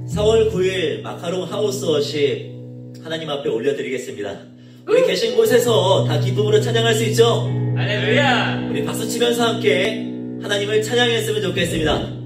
4월 9일 마카롱 하우스 워십 하나님 앞에 올려드리겠습니다. 우리 계신 곳에서 다 기쁨으로 찬양할 수 있죠? 할렐루야! 우리 박수 치면서 함께 하나님을 찬양했으면 좋겠습니다.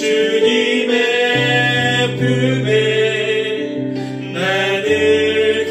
주님의 품에 나를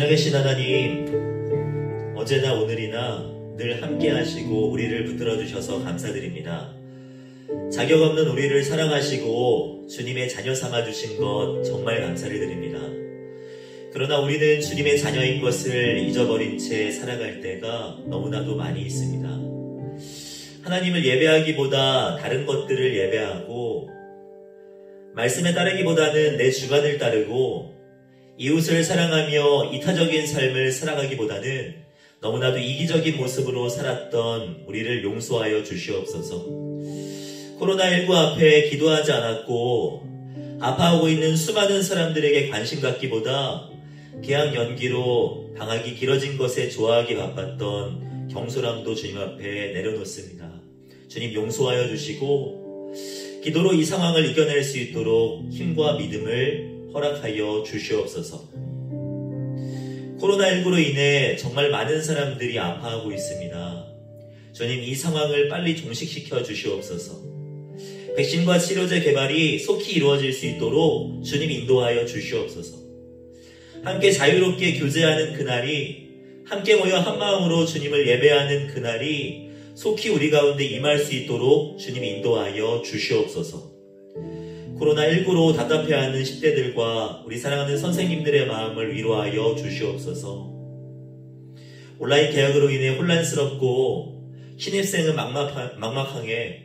살아계신 하나님, 어제나 오늘이나 늘 함께 하시고 우리를 붙들어 주셔서 감사드립니다. 자격 없는 우리를 사랑하시고 주님의 자녀 삼아 주신 것 정말 감사를 드립니다. 그러나 우리는 주님의 자녀인 것을 잊어버린 채 살아갈 때가 너무나도 많이 있습니다. 하나님을 예배하기보다 다른 것들을 예배하고, 말씀에 따르기보다는 내 주관을 따르고, 이웃을 사랑하며 이타적인 삶을 살아가기보다는 너무나도 이기적인 모습으로 살았던 우리를 용서하여 주시옵소서. 코로나19 앞에 기도하지 않았고 아파하고 있는 수많은 사람들에게 관심 갖기보다 개학 연기로 방학이 길어진 것에 좋아하기 바빴던 경솔함도 주님 앞에 내려놓습니다. 주님 용서하여 주시고 기도로 이 상황을 이겨낼 수 있도록 힘과 믿음을 허락하여 주시옵소서. 코로나19로 인해 정말 많은 사람들이 아파하고 있습니다. 주님 이 상황을 빨리 종식시켜 주시옵소서. 백신과 치료제 개발이 속히 이루어질 수 있도록 주님 인도하여 주시옵소서. 함께 자유롭게 교제하는 그날이, 함께 모여 한마음으로 주님을 예배하는 그날이 속히 우리 가운데 임할 수 있도록 주님 인도하여 주시옵소서. 코로나19로 답답해하는 10대들과 우리 사랑하는 선생님들의 마음을 위로하여 주시옵소서. 온라인 개학으로 인해 혼란스럽고 신입생은 막막하게,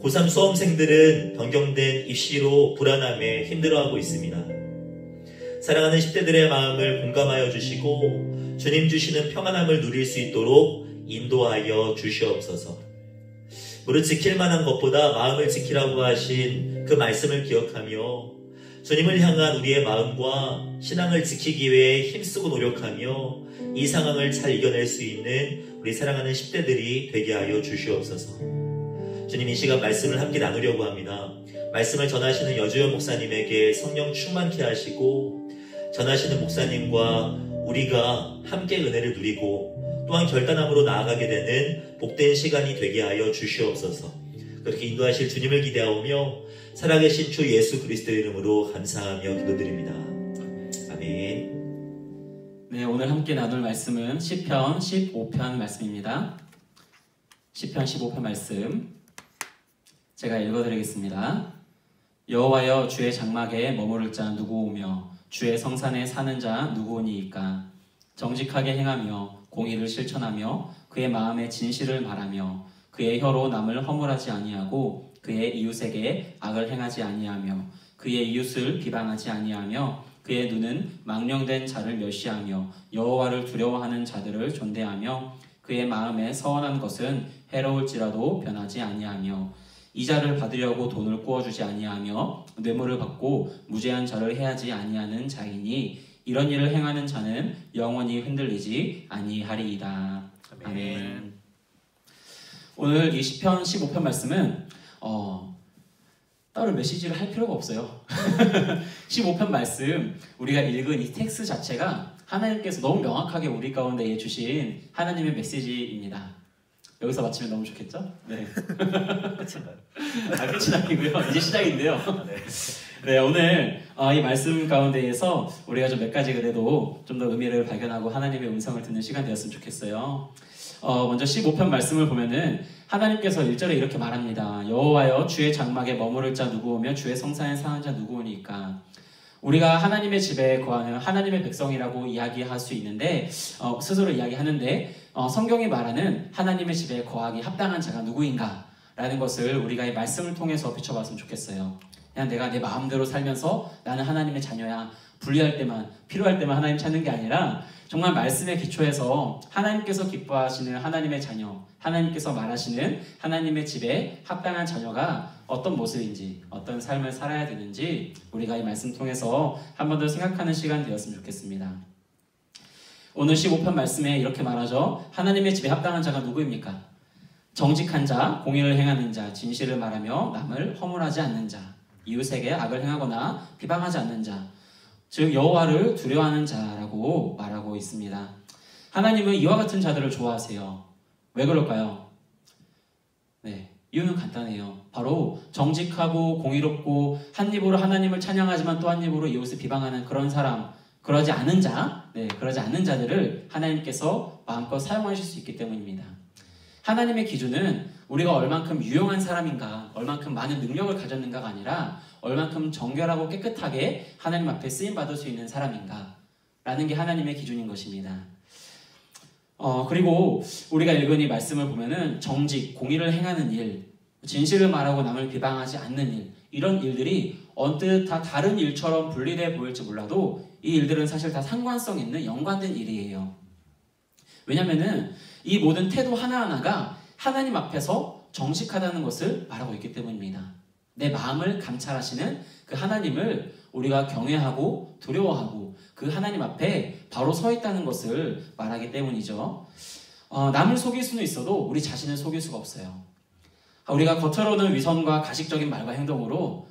고3 수험생들은 변경된 입시로 불안함에 힘들어하고 있습니다. 사랑하는 10대들의 마음을 공감하여 주시고 주님 주시는 평안함을 누릴 수 있도록 인도하여 주시옵소서. 무릇 지킬 만한 것보다 마음을 지키라고 하신 그 말씀을 기억하며 주님을 향한 우리의 마음과 신앙을 지키기 위해 힘쓰고 노력하며 이 상황을 잘 이겨낼 수 있는 우리 사랑하는 10대들이 되게 하여 주시옵소서. 주님 이 시간 말씀을 함께 나누려고 합니다. 말씀을 전하시는 여주현 목사님에게 성령 충만케 하시고 전하시는 목사님과 우리가 함께 은혜를 누리고 또한 결단함으로 나아가게 되는 복된 시간이 되게 하여 주시옵소서. 그렇게 인도하실 주님을 기대하오며 살아계신 주 예수 그리스도의 이름으로 감사하며 기도드립니다. 아멘. 네, 오늘 함께 나눌 말씀은 시편 15편 말씀입니다. 시편 15편 말씀 제가 읽어드리겠습니다. 여호와여, 주의 장막에 머무를 자 누구오며 주의 성산에 사는 자 누구오니이까. 정직하게 행하며 공의를 실천하며 그의 마음에 진실을 말하며 그의 혀로 남을 허물하지 아니하고 그의 이웃에게 악을 행하지 아니하며 그의 이웃을 비방하지 아니하며 그의 눈은 망령된 자를 멸시하며 여호와를 두려워하는 자들을 존대하며 그의 마음에 서원한 것은 해로울지라도 변하지 아니하며 이자를 받으려고 돈을 꾸어주지 아니하며 뇌물을 받고 무죄한 자를 해하지 아니하는 자이니 이런 일을 행하는 자는 영원히 흔들리지 아니하리이다. 아멘. 오늘 이 시편 15편 말씀은 따로 메시지를 할 필요가 없어요. 15편 말씀 우리가 읽은 이 텍스트 자체가 하나님께서 너무 명확하게 우리 가운데 주신 하나님의 메시지입니다. 여기서 마치면 너무 좋겠죠? 네. 끝이 아니고요. 이제 시작인데요. 네, 오늘 이 말씀 가운데에서 우리가 좀 몇 가지 그래도 좀 더 의미를 발견하고 하나님의 음성을 듣는 시간 되었으면 좋겠어요. 먼저 15편 말씀을 보면은 하나님께서 1절에 이렇게 말합니다. 여호와여, 주의 장막에 머무를 자 누구오며 주의 성산에 사는 자 누구오니까. 우리가 하나님의 집에 거하는 하나님의 백성이라고 이야기할 수 있는데 스스로 이야기하는데 성경이 말하는 하나님의 집에 거하기 합당한 자가 누구인가 라는 것을 우리가 이 말씀을 통해서 비춰봤으면 좋겠어요. 그냥 내가 내 마음대로 살면서 나는 하나님의 자녀야, 불리할 때만, 필요할 때만 하나님 찾는 게 아니라 정말 말씀에 기초해서 하나님께서 기뻐하시는 하나님의 자녀, 하나님께서 말하시는 하나님의 집에 합당한 자녀가 어떤 모습인지, 어떤 삶을 살아야 되는지 우리가 이 말씀 통해서 한 번 더 생각하는 시간 되었으면 좋겠습니다. 오늘 15편 말씀에 이렇게 말하죠. 하나님의 집에 합당한 자가 누구입니까? 정직한 자, 공의를 행하는 자, 진실을 말하며 남을 허물하지 않는 자, 이웃에게 악을 행하거나 비방하지 않는 자, 즉 여호와를 두려워하는 자라고 말하고 있습니다. 하나님은 이와 같은 자들을 좋아하세요. 왜 그럴까요? 네, 이유는 간단해요. 바로 정직하고 공의롭고 한 입으로 하나님을 찬양하지만 또 한 입으로 이웃을 비방하는 그런 사람, 그러지 않은 그러지 않는 자들을 하나님께서 마음껏 사용하실 수 있기 때문입니다. 하나님의 기준은 우리가 얼만큼 유용한 사람인가, 얼만큼 많은 능력을 가졌는가가 아니라 얼만큼 정결하고 깨끗하게 하나님 앞에 쓰임받을 수 있는 사람인가 라는 게 하나님의 기준인 것입니다. 그리고 우리가 읽은 이 말씀을 보면은 정직, 공의를 행하는 일, 진실을 말하고 남을 비방하지 않는 일, 이런 일들이 언뜻 다 다른 일처럼 분리돼 보일지 몰라도 이 일들은 사실 다 상관성 있는 연관된 일이에요. 왜냐면은 이 모든 태도 하나하나가 하나님 앞에서 정직하다는 것을 말하고 있기 때문입니다. 내 마음을 감찰하시는 그 하나님을 우리가 경외하고 두려워하고 그 하나님 앞에 바로 서 있다는 것을 말하기 때문이죠. 남을 속일 수는 있어도 우리 자신을 속일 수가 없어요. 우리가 겉으로는 위선과 가식적인 말과 행동으로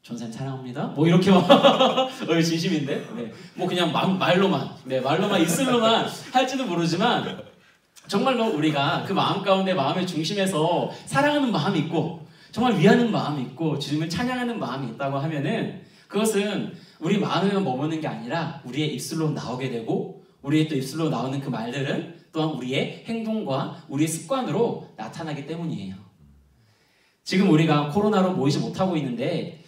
전사님 사랑합니다. 뭐 이렇게 진심인데, 네. 뭐 그냥 말로만, 말로만 입술로만 할지도 모르지만 정말로 우리가 그 마음 가운데 마음의 중심에서 사랑하는 마음이 있고 정말 위하는 마음이 있고 주님을 찬양하는 마음이 있다고 하면은 그것은 우리 마음에만 머무는 게 아니라 우리의 입술로 나오게 되고 우리의 또 입술로 나오는 그 말들은 또한 우리의 행동과 우리의 습관으로 나타나기 때문이에요. 지금 우리가 코로나로 모이지 못하고 있는데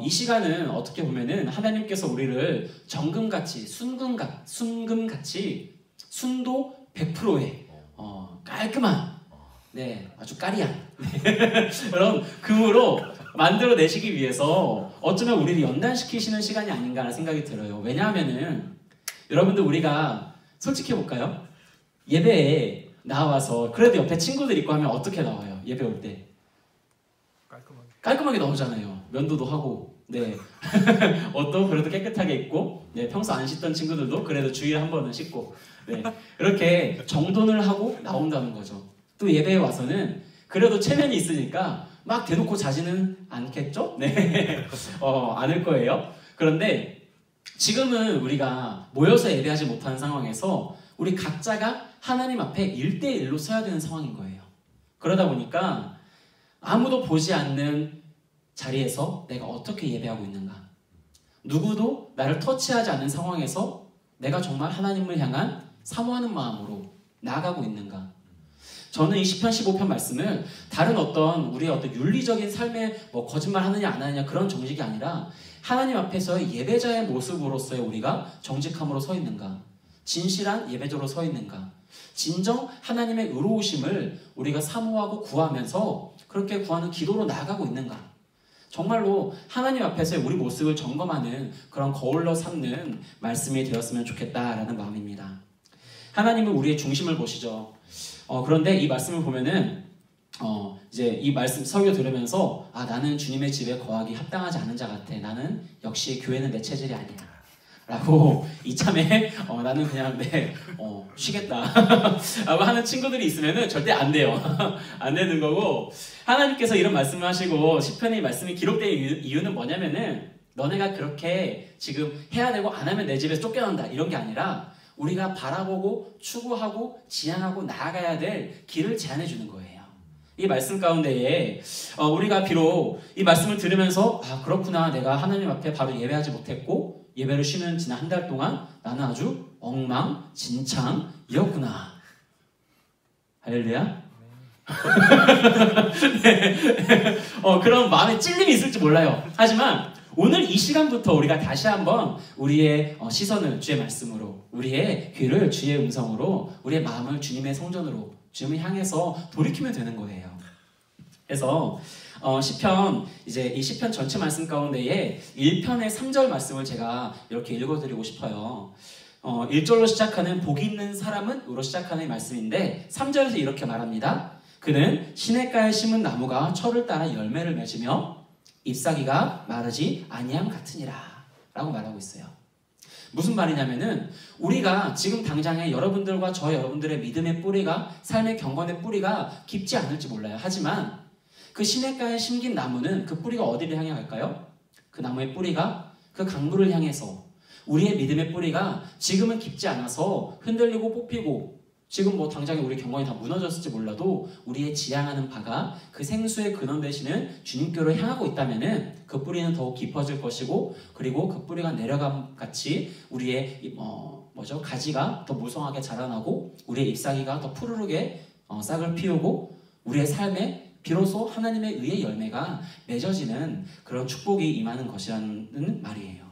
이 시간은 어떻게 보면은 하나님께서 우리를 정금같이 순금같이 순도 100%의 깔끔한 아주 까리한 그런 금으로 만들어내시기 위해서 어쩌면 우리를 연단시키시는 시간이 아닌가 생각이 들어요. 왜냐하면은 여러분들 우리가 솔직해볼까요? 예배에 나와서 그래도 옆에 친구들 있고 하면 어떻게 나와요? 예배 올 때 깔끔하게 나오잖아요. 면도도 하고 옷도 그래도 깨끗하게 입고 평소 안 씻던 친구들도 그래도 주일에 한 번은 씻고 이렇게 정돈을 하고 나온다는 거죠. 또 예배에 와서는 그래도 체면이 있으니까 막 대놓고 자지는 않겠죠? 않을 거예요. 그런데 지금은 우리가 모여서 예배하지 못하는 상황에서 우리 각자가 하나님 앞에 1대1로 서야 되는 상황인 거예요. 그러다 보니까 아무도 보지 않는 자리에서 내가 어떻게 예배하고 있는가, 누구도 나를 터치하지 않는 상황에서 내가 정말 하나님을 향한 사모하는 마음으로 나아가고 있는가. 저는 이 시편 15편 말씀을 다른 우리의 어떤 윤리적인 삶에 거짓말 하느냐 안 하느냐 그런 정직이 아니라 하나님 앞에서의 예배자의 모습으로서의 우리가 정직함으로 서 있는가, 진실한 예배자로 서 있는가, 진정 하나님의 의로우심을 우리가 사모하고 구하면서 그렇게 구하는 기도로 나아가고 있는가. 정말로 하나님 앞에서의 우리 모습을 점검하는 그런 거울로 삼는 말씀이 되었으면 좋겠다라는 마음입니다. 하나님은 우리의 중심을 보시죠. 그런데 이 말씀을 보면은 이제 이 말씀 설교 들으면서 나는 주님의 집에 거하기 합당하지 않은 자 같아. 나는 역시 교회는 내 체질이 아니야. 라고 이참에 나는 그냥 쉬겠다 라고 하는 친구들이 있으면은 절대 안 돼요. 안 되는 거고, 하나님께서 이런 말씀을 하시고 시편의 말씀이 기록된 이유는 뭐냐면은 너네가 그렇게 지금 해야 되고 안 하면 내 집에서 쫓겨난다 이런 게 아니라 우리가 바라보고 추구하고 지향하고 나아가야 될 길을 제안해 주는 거예요. 이 말씀 가운데에 우리가 비록 이 말씀을 들으면서 그렇구나, 내가 하나님 앞에 바로 예배하지 못했고 예배를 쉬는 지난 한 달 동안 나는 아주 엉망진창이었구나. 할렐루야. 그런 마음에 찔림이 있을지 몰라요. 하지만 오늘 이 시간부터 우리가 다시 한번 우리의 시선을 주의 말씀으로, 우리의 귀를 주의 음성으로, 우리의 마음을 주님의 성전으로, 주님을 향해서 돌이키면 되는 거예요. 그래서 시편, 이제 이 시편 전체 말씀 가운데에 1편의 3절 말씀을 제가 이렇게 읽어드리고 싶어요. 1절로 시작하는 복이 있는 사람은 으로 시작하는 말씀인데 3절에서 이렇게 말합니다. 그는 시냇가에 심은 나무가 철을 따라 열매를 맺으며 잎사귀가 마르지 아니함 같으니라 라고 말하고 있어요. 무슨 말이냐면은 우리가 지금 당장에 여러분들과 여러분들의 믿음의 뿌리가, 삶의 경건의 뿌리가 깊지 않을지 몰라요. 하지만 그 시냇가에 심긴 나무는 그 뿌리가 어디를 향해 갈까요? 그 나무의 뿌리가 그 강물을 향해서, 우리의 믿음의 뿌리가 지금은 깊지 않아서 흔들리고 뽑히고 지금 뭐 당장에 우리 경건이 다 무너졌을지 몰라도 우리의 지향하는 바가 그 생수의 근원 되시는 주님께로 향하고 있다면은 그 뿌리는 더욱 깊어질 것이고, 그리고 그 뿌리가 내려감 같이 우리의 가지가 더 무성하게 자라나고 우리의 잎사귀가 더 푸르르게 싹을 피우고 우리의 삶에 비로소 하나님의 의의 열매가 맺어지는 그런 축복이 임하는 것이라는 말이에요.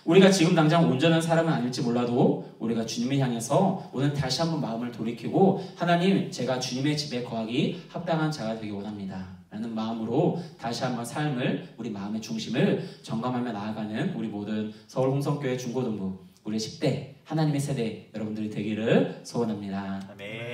우리가 지금 당장 온전한 사람은 아닐지 몰라도 우리가 주님을 향해서 오늘 다시 한번 마음을 돌이키고, 하나님, 제가 주님의 집에 거하기 합당한 자가 되기 원합니다 라는 마음으로 다시 한번 삶을, 우리 마음의 중심을 점검하며 나아가는 우리 모든 서울홍성교회 중고등부, 우리 10대 하나님의 세대 여러분들이 되기를 소원합니다. 아멘.